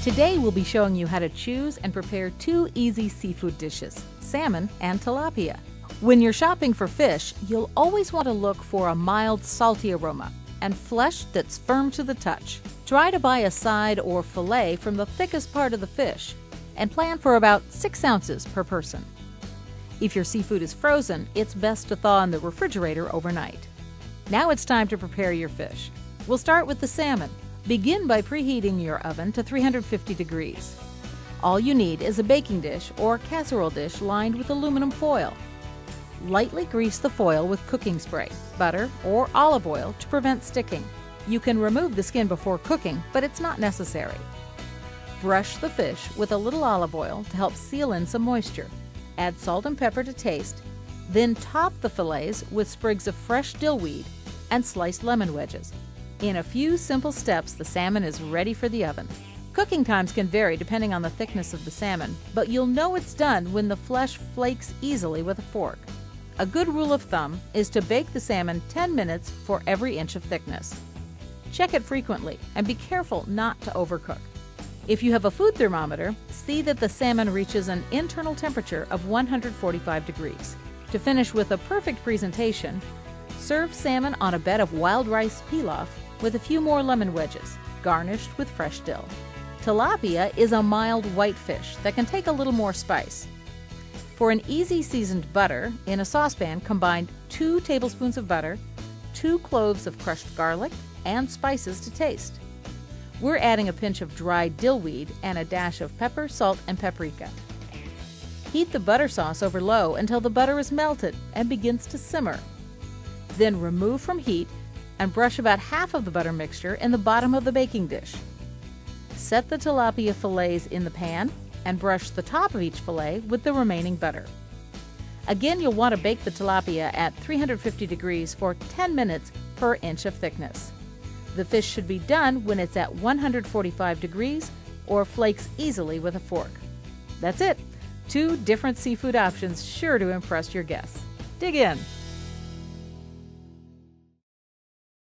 Today we'll be showing you how to choose and prepare two easy seafood dishes, salmon and tilapia. When you're shopping for fish, you'll always want to look for a mild salty aroma and flesh that's firm to the touch. Try to buy a side or fillet from the thickest part of the fish and plan for about 6 ounces per person. If your seafood is frozen, it's best to thaw in the refrigerator overnight. Now it's time to prepare your fish. We'll start with the salmon. Begin by preheating your oven to 350 degrees. All you need is a baking dish or casserole dish lined with aluminum foil. Lightly grease the foil with cooking spray, butter, or olive oil to prevent sticking. You can remove the skin before cooking, but it's not necessary. Brush the fish with a little olive oil to help seal in some moisture. Add salt and pepper to taste, then top the fillets with sprigs of fresh dillweed and sliced lemon wedges. In a few simple steps, the salmon is ready for the oven. Cooking times can vary depending on the thickness of the salmon, but you'll know it's done when the flesh flakes easily with a fork. A good rule of thumb is to bake the salmon 10 minutes for every inch of thickness. Check it frequently and be careful not to overcook. If you have a food thermometer, see that the salmon reaches an internal temperature of 145 degrees. To finish with a perfect presentation, serve salmon on a bed of wild rice pilaf with a few more lemon wedges, garnished with fresh dill. Tilapia is a mild white fish that can take a little more spice. For an easy seasoned butter, in a saucepan combine 2 tablespoons of butter, 2 cloves of crushed garlic, and spices to taste. We're adding a pinch of dried dillweed and a dash of pepper, salt, and paprika. Heat the butter sauce over low until the butter is melted and begins to simmer. Then remove from heat and brush about half of the butter mixture in the bottom of the baking dish. Set the tilapia fillets in the pan and brush the top of each fillet with the remaining butter. Again, you'll want to bake the tilapia at 350 degrees for 10 minutes per inch of thickness. The fish should be done when it's at 145 degrees or flakes easily with a fork. That's it! 2 different seafood options sure to impress your guests. Dig in!